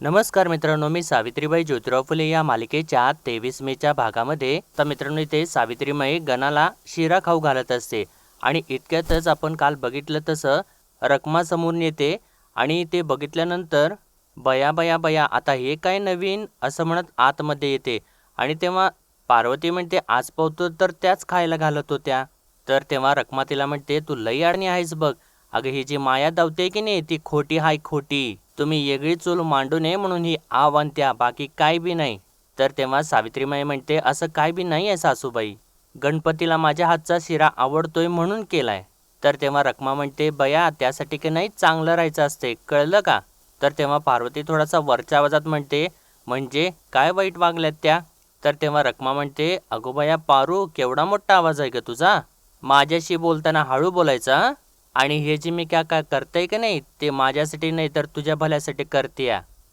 नमस्कार मित्रांनो, मी सावित्रीबाई ज्योतिराव फुले या मालिकेच्या 23 मेच्या भागामध्ये तर मित्रांनो इथे सावित्रीमाई गणाला शिरा खाऊ घालत असते आणि इतक्यातच आपण काल बघितलं तसं रखमा समोर येते आणि ते बघितल्यानंतर बया बया बया आता हे काय नवीन असं म्हणत आतमध्ये येते आणि तेव्हा पार्वती म्हणते आज पावतो तर त्याच खायला घालत होत्या. तर तेव्हा रखमा तिला म्हणते तू लई अडणी आहेस बघ. अगं ही जी माया दावते की नाही ती खोटी हाय खोटी. तुम्ही वेगळी चूल मांडू नये म्हणून ही आव्हानत्या बाकी काय बी नाही. तर तेव्हा सावित्रीमाई म्हणते असं काय बी नाही आहे सासूबाई. गणपतीला माझ्या हातचा शिरा आवडतोय म्हणून केलाय. तर तेव्हा रखमा म्हणते बया त्यासाठी की नाही चांगलं राहायचं असते कळलं का. तर तेव्हा पार्वती थोडासा वरच्या आवाजात म्हणते म्हणजे काय वाईट वागल्यात त्या. तर तेव्हा रखमा म्हणते अगो बया पारू केवढा मोठा आवाज आहे का तुझा. माझ्याशी बोलताना हळू बोलायचा हं? आणि हे जे मी काय काय करतंय का नाही ते माझ्यासाठी नाही तर तुझ्या भल्यासाठी करते.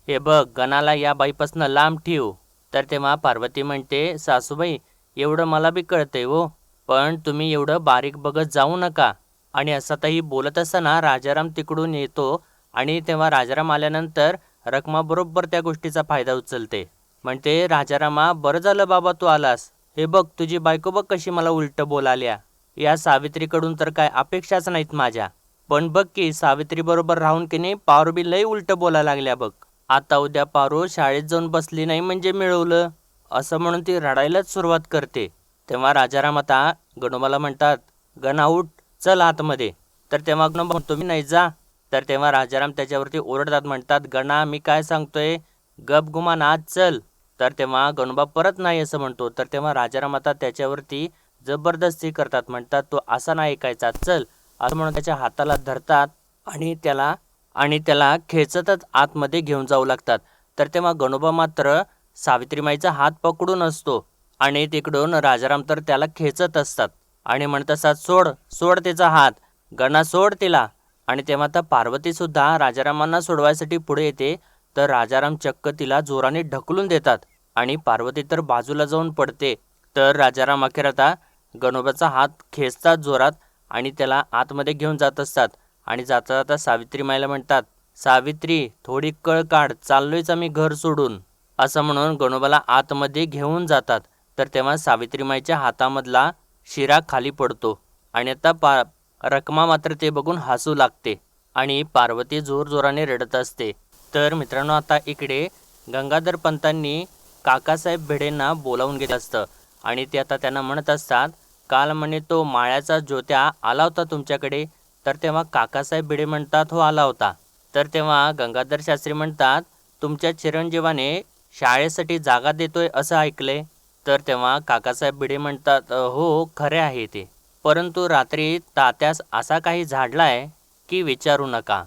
हे बघ गणाला या बाईपासनं लांब ठेव. तर तेव्हा पार्वती म्हणते सासूबाई एवढं मला बी कळतंय हो, पण तुम्ही एवढं बारीक बघत जाऊ नका. आणि असं आता ही बोलत असताना राजाराम तिकडून येतो आणि तेव्हा राजाराम आल्यानंतर रखमा बरोबर त्या गोष्टीचा फायदा उचलते. म्हणते राजारामा बरं झालं बाबा तू आलास. हे बघ तुझी बायको बघ कशी मला उलटं बोलाल्या. या सावित्रीकडून तर काय अपेक्षाच नाहीत माझ्या. पण बघ की सावित्री बरोबर राहून की नाही पारू बी लई उलटं बोलायला लागल्या बघ. आता उद्या पारू शाळेत जाऊन बसली नाही म्हणजे मिळवलं असं म्हणून ती रडायलाच सुरुवात करते. तेव्हा राजाराम आता गणोबाला म्हणतात गणा उठ चल आतमध्ये. तर तेव्हा गणोबा म्हणतो मी नाही जा. तर तेव्हा राजाराम त्याच्यावरती ओरडतात म्हणतात गणा मी काय सांगतोय गप गुमान आज चल. तर तेव्हा गणोबा परत नाही असं म्हणतो. तर तेव्हा राजाराम आता त्याच्यावरती जबरदस्ती करतात म्हणतात तो असा नाही ऐकायचा चल असं म्हणून त्याच्या हाताला धरतात आणि त्याला खेचतच आतमध्ये घेऊन जाऊ लागतात. तर तेव्हा गणोबा मात्र सावित्रीमाईचा हात पकडून असतो आणि तिकडून राजाराम तर त्याला खेचत असतात आणि म्हणत असतात सोड सोड तिचा हात गणा सोड तिला. आणि तेव्हा आता पार्वतीसुद्धा राजारामांना सोडवायसाठी पुढे येते. तर राजाराम चक्क तिला जोराने ढकलून देतात आणि पार्वती तर बाजूला जाऊन पडते. तर राजाराम अखेर आता गणोबाचा हात खेचतात जोरात आणि त्याला आतमध्ये घेऊन जात असतात आणि जाता जाता सावित्रीमाईला म्हणतात सावित्री थोडी कळ काढ चाललोयच आम्ही घर सोडून असं म्हणून गणोबाला आतमध्ये घेऊन जातात. तर तेव्हा सावित्रीमाईच्या हातामधला शिरा खाली पडतो आणि आता रखमा मात्र ते बघून हसू लागते आणि पार्वती जोरजोराने रडत असते. तर मित्रांनो आता इकडे गंगाधर पंतांनी काकासाहेब भिडेंना बोलावून घेतलं असतं आणि ते आता त्यांना म्हणत असतात काल म्हणे तो माळ्याचा ज्योत्या आला होता तुमच्याकडे. तर तेव्हा काकासाहेब भिडे म्हणतात हो आला होता. तर तेव्हा गंगाधर शास्त्री म्हणतात तुमच्या चिरंजीवाने शाळेसाठी जागा देतोय असं ऐकलंय. तर तेव्हा काकासाहेब भिडे म्हणतात हो खरे आहे ते, परंतु रात्री तात्यास असा काही झाडलाय की विचारू नका.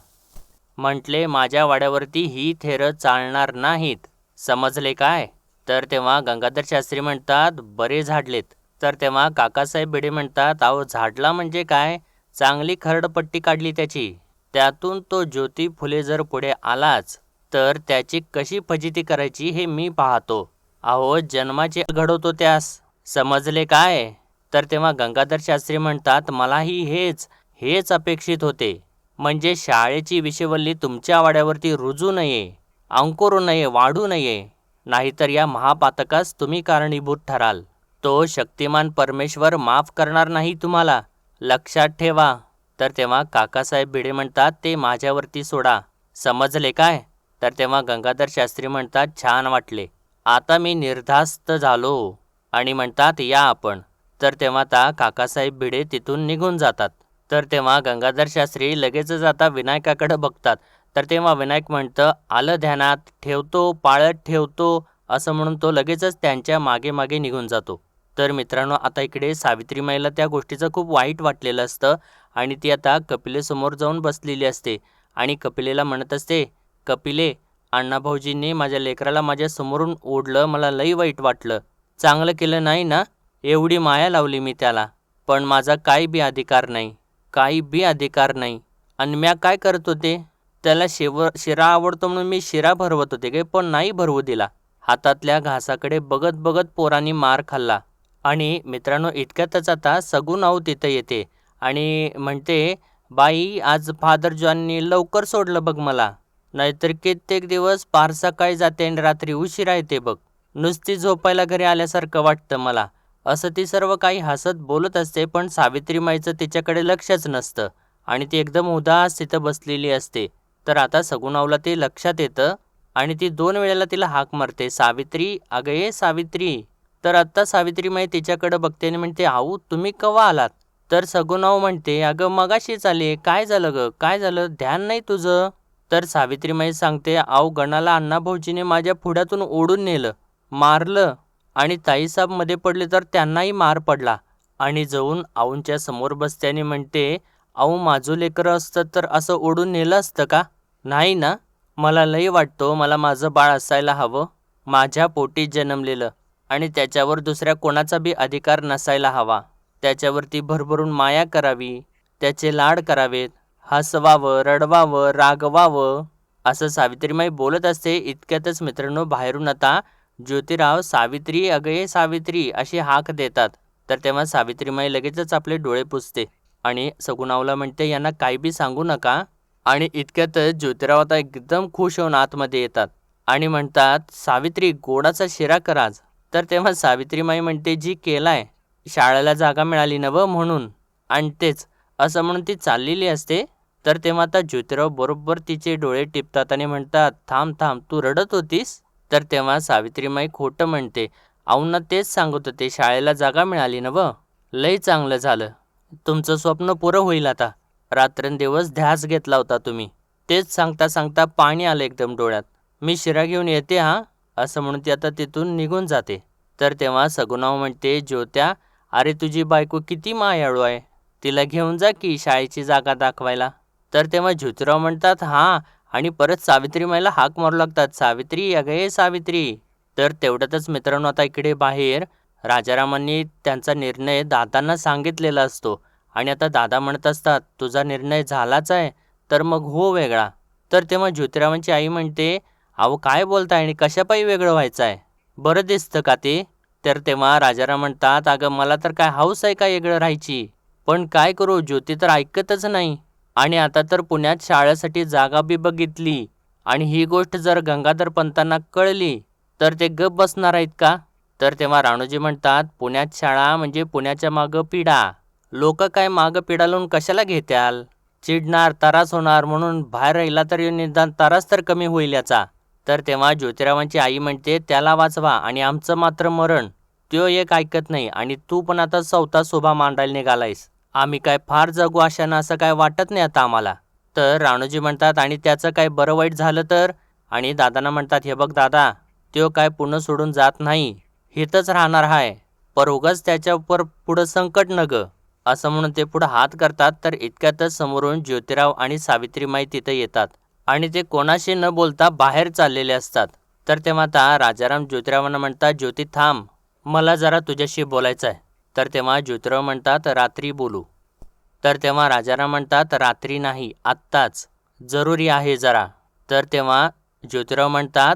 म्हटले माझ्या वाड्यावरती ही थेरं चालणार नाहीत समजले काय. तर तेव्हा गंगाधर शास्त्री म्हणतात बरे झाडलेत. तर तेव्हा काकासाहेब भिडे म्हणतात अहो झाडला म्हणजे काय चांगली खरडपट्टी काढली त्याची. त्यातून तो ज्योती फुले जर पुढे आलाच तर त्याची कशी फजिती करायची हे मी पाहतो. अहो जन्माची घडवतो त्यास समजले काय. तर तेव्हा गंगाधर शास्त्री म्हणतात मलाही हेच अपेक्षित होते. म्हणजे शाळेची विषयवल्ली तुमच्या वाड्यावरती रुजू नये, अंकुरू नये, वाढू नये, नाहीतर या महापातकास तुम्ही कारणीभूत ठराल. तो शक्तिमान परमेश्वर माफ करणार नाही तुम्हाला लक्षात ठेवा. तर तेव्हा काकासाहेब भिडे म्हणतात ते माझ्यावरती सोडा समजले काय. तर तेव्हा गंगाधर शास्त्री म्हणतात छान वाटले आता मी निर्धास्त झालो आणि म्हणतात या आपण. तर तेव्हा आता काकासाहेब भिडे तिथून निघून जातात. तर तेव्हा गंगाधर शास्त्री लगेचच आता विनायकाकडे बघतात. तर तेव्हा विनायक म्हणतं आलं ध्यानात ठेवतो पाळत ठेवतो असं म्हणून तो लगेचच त्यांच्या मागे मागे निघून जातो. तर मित्रांनो आता इकडे सावित्रीमाईला त्या गोष्टीचं खूप वाईट वाटलेलं असतं आणि ती आता कपिलेसमोर जाऊन बसलेली असते आणि कपिलेला म्हणत असते कपिले अण्णाभाऊजींनी माझ्या लेकराला माझ्या समोरून ओढलं मला लई वाईट वाटलं. चांगलं केलं नाही ना. एवढी माया लावली मी त्याला पण माझा काही बी अधिकार नाही. आणि म्या काय करत होते त्याला शिरा आवडतो म्हणून मी शिरा भरवत होते काय पण नाही भरवू दिला. हातातल्या घासाकडे बघत बघत पोरांनी मार खाल्ला. आणि मित्रांनो इतक्यातच आता सगून आऊ तिथं येते आणि म्हणते बाई आज फादर जॉननी लवकर सोडलं बघ मला. नाहीतर कित्येक दिवस पार सकाळी जाते आणि रात्री उशिरा येते बघ. नुसती झोपायला घरी आल्यासारखं वाटतं मला. असं ती सर्व काही हसत बोलत असते, पण सावित्रीमाईचं तिच्याकडे लक्षच नसतं आणि ती एकदम उदास तिथं बसलेली असते. तर आता सगुणावला ते लक्षात येतं आणि ती 2 वेळेला तिला हाक मारते, "सावित्री, अगं ये सावित्री." तर आत्ता सावित्रीमाई तिच्याकडे बघते आणि म्हणते, "आऊ, तुम्ही केव्हा आलात?" तर सगुणाऊ म्हणते, "अगं मगाशीच आले. काय झालं गं? काय झालं? ध्यान नाही तुझं?" तर सावित्रीमाई सांगते, "अहो गणाला अण्णाभाऊजीने माझ्या पुढ्यातून ओढून नेलं, मारलं आणि ताईसाब मध्ये पडले तर त्यांनाही मार पडला." आणि जाऊन आऊंच्या समोर बसते आणि म्हणते, "अहो माझं लेकरं असतं तर असं ओढून नेलं असतं का? नाही ना? मला लई वाटतं मला माझं बाळ असायला हवं, माझ्या पोटी जन्मलेलं आणि त्याच्यावर दुसऱ्या कोणाचा बी अधिकार नसायला हवा. त्याच्यावरती भरभरून माया करावी, त्याचे लाड करावेत, हसवावं, रडवावं, रागवावं." असं सावित्रीमाई बोलत असते. इतक्यातच मित्रांनो बाहेरून आता ज्योतिराव, "सावित्री, अगं ये सावित्री" अशी हाक देतात. तर तेव्हा सावित्रीमाई लगेचच आपले डोळे पुसते आणि सगुणावला म्हणते, "यांना काही बी सांगू नका." आणि इतक्यातच ज्योतिराव आता एकदम खुश होऊन आतमध्ये येतात आणि म्हणतात, "सावित्री, गोडाचा शिरा कर आज." तर तेव्हा सावित्रीमाई म्हणते, "जी केलाय, शाळेला जागा मिळाली नवं म्हणून आणि तेच." असं म्हणून ती चाललेली असते. तर तेव्हा आता ज्योतिराव बरोबर तिचे डोळे टिपतात आणि म्हणतात, "थांब थांब, तू रडत होतीस?" तर तेव्हा सावित्रीमाई खोटं म्हणते, "अहो तेच सांगत होते, शाळेला जागा मिळाली नवं, लई चांगलं झालं. तुमचं स्वप्न पुरं होईल आता. रात्रंदिवस ध्यास घेतला होता तुम्ही." तेच सांगता सांगता पाणी आलं एकदम डोळ्यात. "मी शिरा घेऊन येते हां." असं म्हणून ती आता तिथून निघून जाते. तर तेव्हा सगुणाव म्हणते, "ज्योत्या, अरे तुझी बायको किती मायाळू आहे, तिला घेऊन जा की शाळेची जागा दाखवायला." तर तेव्हा ज्योतिराव म्हणतात, "हां." आणि परत सावित्रीमाईला हाक मारू लागतात, "सावित्री, अगं ये सावित्री." तर तेवढ्यातच मित्रांनो आता इकडे बाहेर राजारामांनी त्यांचा निर्णय दादांना सांगितलेला असतो आणि आता दादा म्हणत असतात, "तुझा निर्णय झालाच आहे, तर मग हो वेगळा." तर तेव्हा ज्योतिरावांची आई म्हणते, "अहो काय बोलताय आणि कशापायी वेगळं व्हायचं आहे? बरं दिसतं का ते?" तर तेव्हा राजाराम म्हणतात, "अगं मला तर काय हौस आहे का वेगळं राहायची, पण काय करू, ज्योती तर ऐकतच नाही. आणि आता तर पुण्यात शाळेसाठी जागा बी बघितली आणि ही गोष्ट जर गंगाधर पंतांना कळली तर ते गप बसणार आहेत का?" तर तेव्हा राणोजी म्हणतात, "पुण्यात शाळा म्हणजे पुण्याच्या मागं पिढा. लोक काय मागं पिढा लावून कशाला घेत्याल? चिडणार, त्रास होणार, म्हणून बाहेर राहिला तर निदान त्रास तर कमी होईल याचा." तर तेव्हा ज्योतिरावांची आई म्हणते, "त्याला वाचवा आणि आमचं मात्र मरण." त्यो एक ऐकत नाही आणि तू पण आता चौथा शोभा मांडायला निघालायस. आम्ही काय फार जगू अशानं असं काय वाटत नाही आता आम्हाला. तर राणोजी म्हणतात, "आणि त्याचं काय बरं वाईट झालं तर?" आणि दादांना म्हणतात, "हे बघ दादा, त्यो काय पुणे सोडून जात नाही, इथंच राहणार आहे. पर उगाच त्याच्यावर पुढं संकट न ग." असं म्हणून ते पुढं हात करतात. तर इतक्यातच समोरून ज्योतिराव आणि सावित्रीमाई तिथं येतात आणि ते कोणाशी न बोलता बाहेर चाललेले असतात. तर तेव्हा आता राजाराम ज्योतिरावांना म्हणतात, "ज्योती थांब, मला जरा तुझ्याशी बोलायचं आहे." तर तेव्हा ज्योतिराव म्हणतात, "रात्री बोलू." तर तेव्हा राजाराम म्हणतात, "रात्री नाही, आत्ताच. जरुरी आहे जरा." तर तेव्हा ज्योतिराव म्हणतात,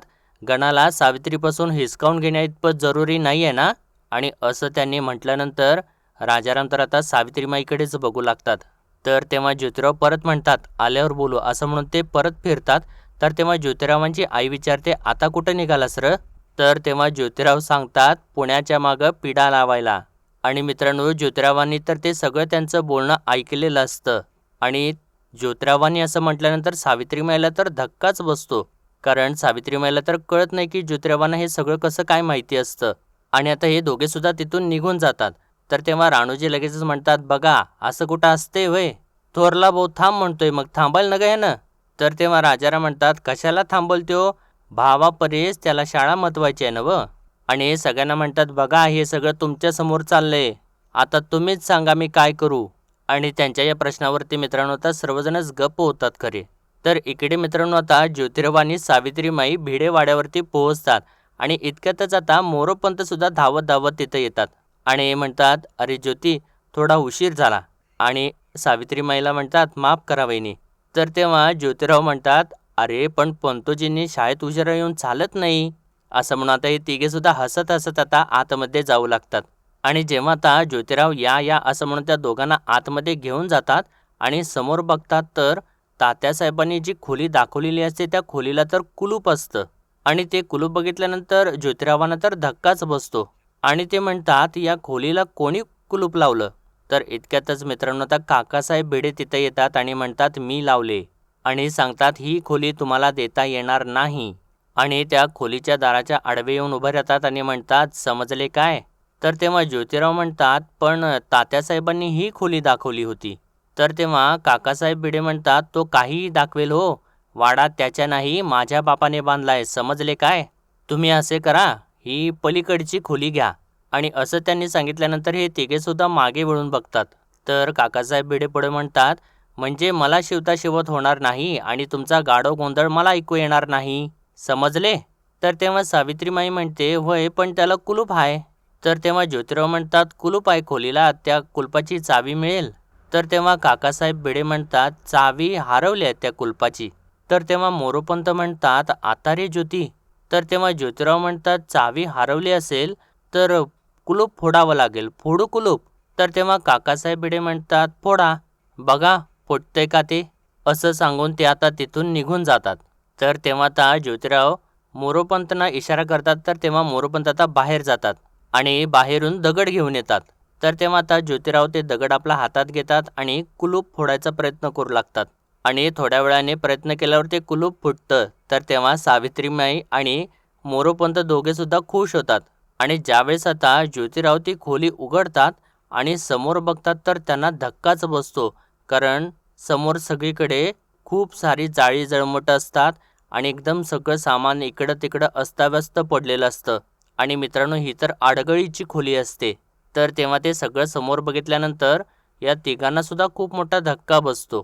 "गणाला सावित्रीपासून हिसकावून घेण्याइतपत जरुरी नाही आहे ना?" आणि असं त्यांनी म्हटल्यानंतर राजाराम तर आता सावित्रीमाईकडेच बघू लागतात. तर तेव्हा ज्योतिराव परत म्हणतात, "आल्यावर बोलू." असं म्हणून ते परत फिरतात. तर तेव्हा ज्योतिरावांची आई विचारते, "आता कुठं निघालास र?" तर तेव्हा ज्योतिराव सांगतात, "पुण्याच्या मागं पिढा लावायला." आणि मित्रांनो ज्योतिरावांनी तर ते सगळं त्यांचं बोलणं ऐकलेलं असतं आणि ज्योतिरावांनी असं म्हटल्यानंतर सावित्रीमाईला तर धक्काच बसतो. कारण सावित्रीमाईला तर कळत नाही की ज्योतिरावांना हे सगळं कसं काय माहिती असतं. आणि आता हे दोघे सुद्धा तिथून निघून जातात. तर तेव्हा राणोजी लगेचच म्हणतात, "बघा असं कुठं असते वय, थोरला भाऊ थांब म्हणतोय, मग थांबायला नका ह्यानं." तर तेव्हा राजाराम म्हणतात, "कशाला थांबल त्यो, भावापरेस त्याला शाळा महत्वाची आहे ना व." आणि हे सगळ्यांना म्हणतात, "बघा हे सगळं तुमच्या समोर चाललंय, आता तुम्हीच सांगा मी काय करू." आणि त्यांच्या या प्रश्नावरती मित्रांनो आता सर्वजणच गप्प होतात खरे. तर इकडे मित्रांनो आता ज्योतिराव आणि सावित्रीमाई भिडेवाड्यावरती पोहोचतात आणि इतक्यातच आता मोरोपंत सुद्धा धावत धावत तिथं येतात आणि हे म्हणतात, "अरे ज्योती, थोडा उशीर झाला." आणि सावित्रीमाईला म्हणतात, "माफ करा वहिनी." तर तेव्हा ज्योतिराव म्हणतात, "अरे पण पंतोजींनी शाळेत उशिरा येऊन चालत नाही." असं म्हणून आता हे तिघे सुद्धा हसत हसत आता आतमध्ये जाऊ लागतात. आणि जेव्हा आता ज्योतिराव या या असं म्हणून त्या दोघांना आतमध्ये घेऊन जातात आणि समोर बघतात तर तात्यासाहेबांनी जी खोली दाखवलेली असते त्या खोलीला तर कुलूप असतं आणि ते कुलूप बघितल्यानंतर ज्योतिरावांना तर धक्काच बसतो आणि ते म्हणतात या खोलीला कोणी कुलूप लावलं. तर इतक्यातच मित्रांनो आता काकासाहेब भिडे तिथे येतात आणि म्हणतात मी लावले आणि सांगतात ही खोली तुम्हाला देता येणार नाही. आणि त्या खोलीच्या दाराच्या आडवे येऊन उभे राहतात आणि म्हणतात समजले काय. तर तेव्हा ज्योतिराव म्हणतात पण तात्यासाहेबांनी ही खोली दाखवली होती. तर तेव्हा काकासाहेब भिडे म्हणतात तो काहीही दाखवेल हो, वाडा त्याच्या नाही माझ्या बापाने बांधलाय समजले काय. तुम्ही असे करा ही पलीकडची खोली घ्या. आणि असं त्यांनी सांगितल्यानंतर हे तिघेसुद्धा मागे वळून बघतात. तर काकासाहेब भिडे पुढे म्हणतात म्हणजे मला शिवता शिवत होणार नाही आणि तुमचा गाढव गोंधळ मला ऐकू येणार नाही समजले. तर तेव्हा सावित्रीमाई म्हणते होय पण त्याला कुलूप आहे. तर तेव्हा ज्योतिराव म्हणतात कुलूप आहे खोलीला त्या कुलपाची चावी मिळेल. तर तेव्हा काकासाहेब भिडे म्हणतात चावी हरवली आहे त्या कुलपाची. तर तेव्हा मोरोपंत म्हणतात आता रे ज्योती. तर तेव्हा ज्योतिराव म्हणतात चावी हरवली असेल तर कुलूप फोडावं लागेल फोडू कुलूप. तर तेव्हा काकासाहेब भिडे म्हणतात फोडा बघा फुटते का ते. असं सांगून ते आता तिथून निघून जातात. तर तेव्हा आता ज्योतिराव मोरोपंतना इशारा करतात. तर तेव्हा मोरोपंत आता बाहेर जातात आणि बाहेरून दगड घेऊन येतात. तर तेव्हा आता ज्योतिराव ते दगड आपल्या हातात घेतात आणि कुलूप फोडायचा प्रयत्न करू लागतात आणि थोड्या वेळाने प्रयत्न केल्यावर ते कुलूप फुटतं. तर तेव्हा सावित्रीमाई आणि मोरोपंत दोघेसुद्धा खुश होतात आणि ज्यावेळेस आता ज्योतिराव ती खोली उघडतात आणि समोर बघतात तर त्यांना धक्काच बसतो. कारण समोर सगळीकडे खूप सारी जाळी जळमटं असतात आणि एकदम सगळं सामान इकडं तिकडं अस्ताव्यस्त पडलेलं असतं. आणि मित्रांनो ही तर आडगळीची खोली असते. तर तेव्हा ते सगळं समोर बघितल्यानंतर या तिघांना सुद्धा खूप मोठा धक्का बसतो.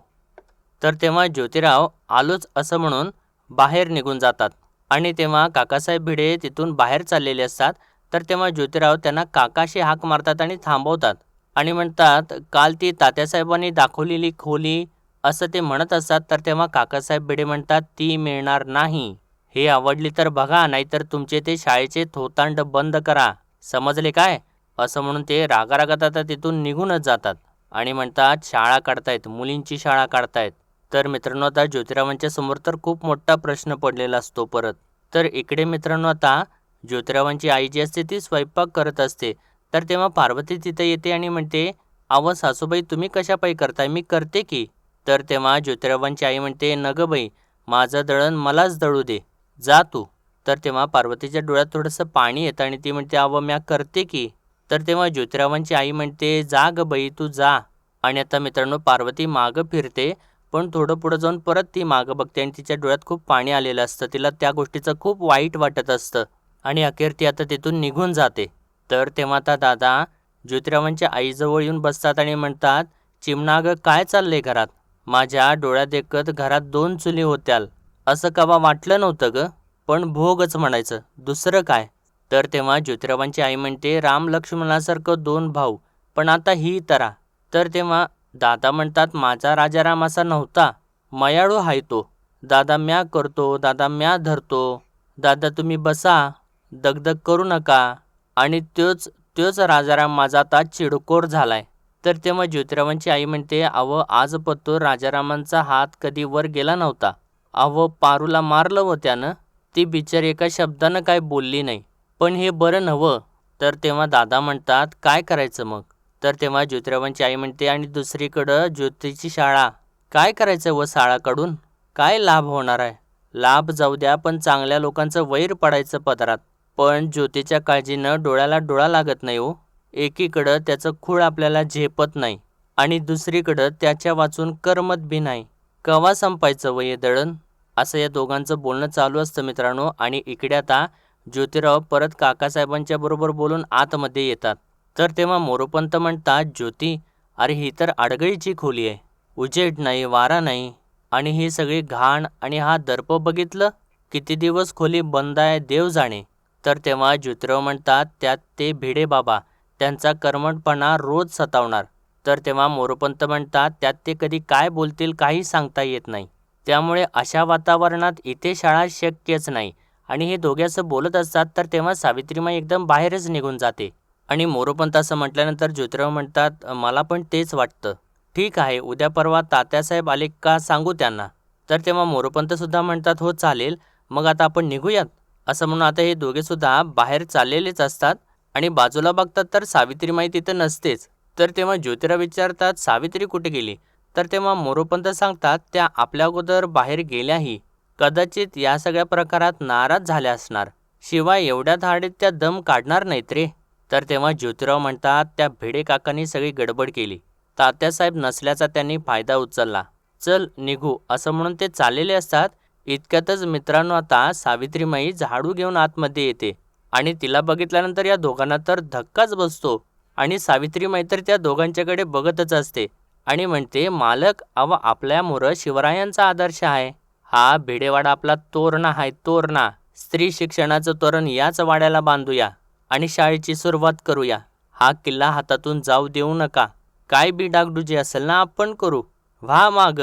तर तेव्हा ज्योतिराव आलोच असं म्हणून बाहेर निघून जातात आणि तेव्हा काकासाहेब भिडे तिथून बाहेर चाललेले असतात. तर तेव्हा ज्योतिराव त्यांना काकाशी हाक मारतात आणि थांबवतात आणि म्हणतात काल ती तात्यासाहेबांनी दाखवलेली खोली असं ते म्हणत असतात. तर तेव्हा काकासाहेब भिडे म्हणतात ती मिळणार नाही. हे आवडली तर बघा नाहीतर तुमचे ते शाळेचे थोतांड बंद करा समजले काय. असं म्हणून ते रागारागात आता तिथून निघूनच जातात आणि म्हणतात शाळा काढतायत मुलींची शाळा काढतायत. तर मित्रांनो आता ज्योतिरावांच्या समोर तर खूप मोठा प्रश्न पडलेला असतो परत. तर इकडे मित्रांनो आता ज्योतिरावांची आई जी असते ती स्वयंपाक करत असते. तर तेव्हा पार्वती तिथे येते आणि म्हणते अहो सासूबाई तुम्ही कशापायी करताय मी करते की. तर तेव्हा ज्योतिरावांची आई म्हणते नग बाई माझं दळण मलाच दळू दे जा तू. तर तेव्हा पार्वतीच्या डोळ्यात थोडंसं पाणी येतं आणि ती म्हणते अहो म्या करते की. तर तेव्हा ज्योतिरावांची आई म्हणते जा ग बाई तू जा. आणि आता मित्रांनो पार्वती मागं फिरते पण थोडं पुढं जाऊन परत ती मागं बघते आणि तिच्या डोळ्यात खूप पाणी आलेलं असतं. तिला त्या गोष्टीचं खूप वाईट वाटत असतं आणि अखेर ती आता तिथून निघून जाते. तर तेव्हा आता दादा ज्योतिरावांच्या आईजवळ येऊन बसतात आणि म्हणतात चिमणा ग काय चाललंय घरात. माझ्या डोळ्यात देखत घरात 2 चुली होत्याल असं कवा वाटलं नव्हतं ग. पण भोगच म्हणायचं दुसरं काय. तर तेव्हा ज्योतिरावांची आई म्हणते राम लक्ष्मणासारखं 2 भाऊ पण आता ही तरा. तर तेव्हा दादा म्हणतात माझा राजाराम असा नव्हता मयाळू आहे तो. दादा म्या करतो दादा म्या धरतो. दादा तुम्ही बसा दगदग करू नका. आणि त्योच त्योच राजाराम माझा आता चिडकोर झालाय. तर तेव्हा ज्योतिरावांची आई म्हणते अहो आजपतो राजारामांचा हात कधी वर गेला नव्हता. अहो पारूला मारलं हो त्यानं. ती बिचारी एका शब्दानं काय बोलली नाही. पण हे बरं नव्हं. तर तेव्हा दादा म्हणतात काय करायचं मग. तर तेव्हा ज्योतिरावांची आई म्हणते आणि दुसरीकडं ज्योतीची शाळा काय करायचं व शाळा काढून काय लाभ होणार आहे. लाभ जाऊ द्या पण चांगल्या लोकांचं वैर पडायचं पदरात. पण ज्योतीच्या काळजीनं डोळ्याला डोळा लागत नाही हो. एकीकडं त्याचं खूळ आपल्याला झेपत नाही आणि दुसरीकडं त्याच्या वाचून करमत बी नाही. कवा संपायचं वय दळण. असं या दोघांचं बोलणं चालू असतं मित्रांनो. आणि इकडे आता ज्योतिराव परत काकासाहेबांच्या बरोबर बोलून आतमध्ये येतात. तर तेव्हा मोरोपंत म्हणतात ज्योती अरे ही तर आडगळीची खोली आहे. उजेड नाही वारा नाही आणि ही सगळी घाण आणि हा दर्प बघितलं किती दिवस खोली बंद आहे देव जाणे. तर तेव्हा ज्योतिराव म्हणतात त्यात ते भिडे बाबा त्यांचा कर्मठपणा रोज सतावणार. तर तेव्हा मोरोपंत म्हणतात त्यात ते कधी काय बोलतील काही सांगता येत नाही. त्यामुळे अशा वातावरणात इथे शाळा शक्यच नाही. आणि हे दोघे असं बोलत असतात तर तेव्हा सावित्रीमाई एकदम बाहेरच निघून जाते. आणि मोरोपंत असं म्हटल्यानंतर ज्योतिराव म्हणतात मला पण तेच वाटतं. ठीक आहे, उद्या परवा तात्यासाहेब आले का सांगू त्यांना. तर तेव्हा मोरोपंतसुद्धा म्हणतात हो चालेल, मग आता आपण निघूयात. असं म्हणून आता हे दोघेसुद्धा बाहेर चाललेलेच असतात आणि बाजूला बघतात तर सावित्रीमाई तिथं नसतेच. तर तेव्हा ज्योतिराव विचारतात सावित्री कुठे गेली. तर तेव्हा मोरोपंत सांगतात त्या आपल्या अगोदर बाहेर गेल्याही. कदाचित या सगळ्या प्रकारात नाराज झाल्या असणार, शिवाय एवढ्या धाडीत त्या दम काढणार नाहीत रे. तर तेव्हा ज्योतिराव म्हणतात त्या भिडे काकांनी सगळी गडबड केली. तात्यासाहेब नसल्याचा त्यांनी फायदा उचलला. चल निघू असं म्हणून ते चाललेले असतात. इतक्यातच मित्रांनो आता सावित्रीमाई झाडू घेऊन आतमध्ये येते आणि तिला बघितल्यानंतर या दोघांना तर धक्काच बसतो आणि सावित्रीमाई तर त्या दोघांच्याकडे बघतच असते आणि म्हणते मालक अव आपल्या मोर शिवरायांचा आदर्श आहे. हा भिडेवाडा आपला तोरणा आहे तोरणा. स्त्री शिक्षणाचं तोरण याच वाड्याला बांधूया आणि शाळेची सुरुवात करूया. हा किल्ला हातातून जाऊ देऊ नका. काय बी डागडुजी असेल ना आपण करू. व्हा माग.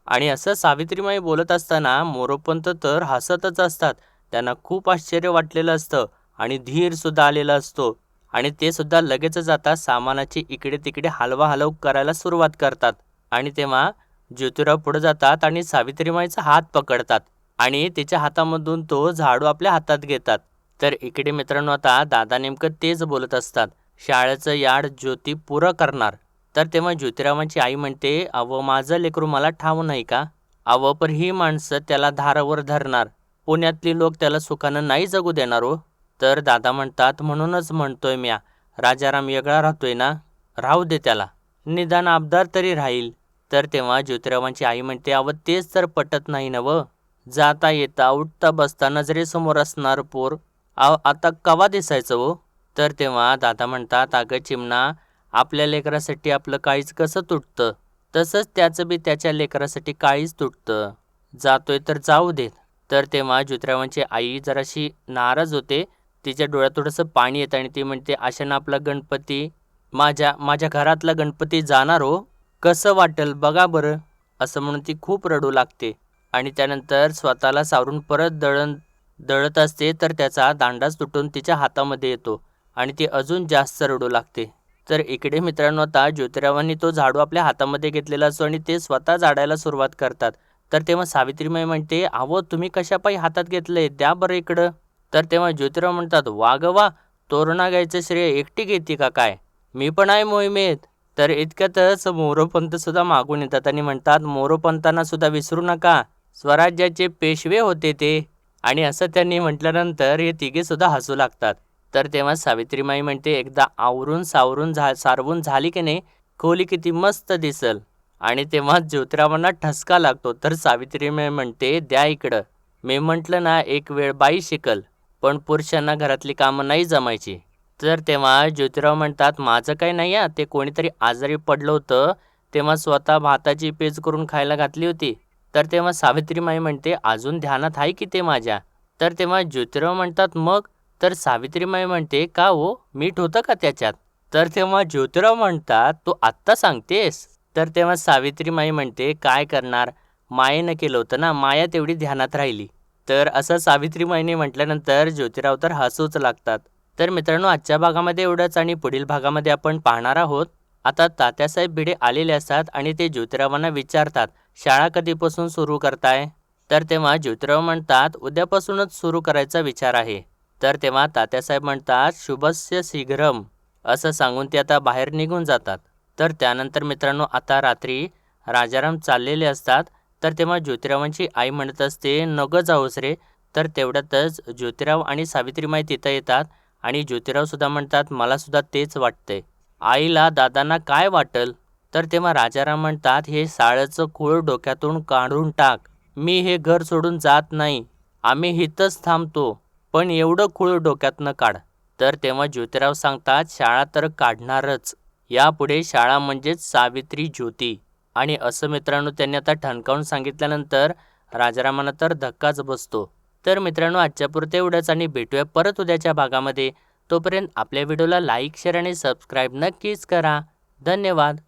आणि असं सावित्रीमाई बोलत असताना मोरोपंत तर हसतच असतात. त्यांना खूप आश्चर्य वाटलेलं असतं आणि धीर सुद्धा आलेला असतो आणि ते सुद्धा लगेचच आता सामानाची इकडे तिकडे हलवाहलव करायला सुरुवात करतात. आणि तेव्हा ज्योतिराव पुढे जातात आणि सावित्रीमाईचा हात पकडतात आणि तिच्या हातामधून तो झाडू आपल्या हातात घेतात. तर इकडे मित्रांनो आता दादा नेमकं तेच बोलत असतात, शाळेचं याड ज्योती पुरं करणार. तर तेव्हा ज्योतिरावांची आई म्हणते अव माझं लेकरू मला ठाव नाही का. अव पर ही माणसं त्याला धारावर धरणार. पुण्यातली लोक त्याला सुखानं नाही जगू देणार हो. तर दादा म्हणतात म्हणूनच म्हणतोय म्या, राजाराम वेगळा राहतोय ना, राहू दे त्याला, निदान आबदार तरी राहील. तर तेव्हा ज्योतिरावांची आई म्हणते अव तेच तर पटत नाही नवं. जाता येता उठता बसता नजरेसमोर असणार पोर आता कवा दिसायचं हो. तर तेव्हा दादा म्हणतात अगं चिमणा, आपल्या लेकरासाठी आपलं काळीज कसं तुटतं तसंच त्याचं बी त्याच्या लेकरासाठी काळीज तुटतं. जातोय तर जाऊ देत. तर तेव्हा ज्योतिरावांची आई जराशी नाराज होते. तिच्या डोळ्यात थोडंसं पाणी येतं आणि ती म्हणते अशानं आपला गणपती माझ्या माझ्या घरातला गणपती जाणार हो, कसं वाटेल बघा बरं. असं म्हणून ती खूप रडू लागते आणि त्यानंतर स्वतःला सावरून परत दळत असते. तर त्याचा दांडाच तुटून तिच्या हातामध्ये येतो आणि ती अजून जास्त रडू लागते. तर इकडे मित्रांनो आता ज्योतिरावांनी तो झाडू आपल्या हातामध्ये घेतलेला असतो आणि ते स्वतः झाडायला सुरुवात करतात. तर तेव्हा सावित्रीमाई म्हणते अहो तुम्ही कशापायी हातात घेतलंय, द्या बरं इकडं. तर तेव्हा ज्योतिराव म्हणतात वा ग वा, तोरणा घ्यायचं श्रेय एकटी घेते का काय, मी पण आहे मोहिमेत. तर इतक्यातच मोरोपंत सुद्धा मागून येतात आणि म्हणतात मोरोपंतांना सुद्धा विसरू नका, स्वराज्याचे पेशवे होते ते. आणि असं त्यांनी म्हटल्यानंतर हे तिघे सुद्धा हसू लागतात. तर तेव्हा सावित्रीमाई म्हणते एकदा आवरून सावरून सारवून झाली की नाही, खोली किती मस्त दिसल. आणि तेव्हा ज्योतिरावांना ठसका लागतो. तर सावित्रीमाई म्हणते द्या इकडं, मी म्हटलं ना एक वेळ बाई शिकल, पण पुरुषांना घरातली कामं नाही जमायची. तर तेव्हा ज्योतिराव म्हणतात माझं काही नाही आहे, ते कोणीतरी आजारी पडलं होतं तेव्हा स्वतः भाताची पेज करून खायला घातली होती. तर तेव्हा सावित्रीमाई म्हणते अजून ध्यानात आहे की ते माझ्या. तर तेव्हा ज्योतिराव म्हणतात मग. तर सावित्रीमाई म्हणते का हो, मीठ होतं का त्याच्यात. तर तेव्हा ज्योतिराव म्हणतात तू आत्ता सांगतेस. तर तेव्हा सावित्रीमाई म्हणते काय करणार, मायेनं केलं होतं ना, माया तेवढी ध्यानात राहिली. तर असं सावित्रीमाईने म्हटल्यानंतर ज्योतिराव तर हसूच लागतात. तर मित्रांनो आजच्या भागामध्ये एवढंच आणि पुढील भागामध्ये आपण पाहणार आहोत. आता तात्यासाहेब भिडे आलेले असतात आणि ते ज्योतिरावांना विचारतात शाळा कधीपासून सुरू करताय. तर तेव्हा ज्योतिराव म्हणतात उद्यापासूनच सुरू करायचा विचार आहे. तर तेव्हा तात्यासाहेब म्हणतात शुभस्य शीघ्रम असं सांगून ते आता बाहेर निघून जातात. तर त्यानंतर मित्रांनो आता रात्री राजाराम चाललेले असतात. तर तेव्हा ज्योतिरावांची आई म्हणत असते नको जाऊस रे. तर तेवढ्यातच ज्योतिराव आणि सावित्रीमाई तिथं येतात आणि ज्योतिराव सुद्धा म्हणतात मला सुद्धा तेच वाटतंय, आईला दादांना काय वाटल. तर तेव्हा राजाराम म्हणतात हे साळचं खूळ डोक्यातून काढून टाक, मी हे घर सोडून जात नाही, आम्ही इथंच थांबतो, पण एवढं खूळ डोक्यातनं काढ. तर तेव्हा ज्योतिराव सांगतात शाळा तर काढणारच, यापुढे शाळा म्हणजेच सावित्री ज्योती. आणि असं मित्रांनो त्यांनी आता ठणकावून सांगितल्यानंतर राजारामांना तर धक्काच बसतो. तर मित्रांनो आजच्यापुरते एवढंच आणि भेटूया परत उद्याच्या भागामध्ये. तोपर्यंत आपल्या व्हिडिओला लाईक शेअर आणि सबस्क्राईब नक्कीच करा. धन्यवाद.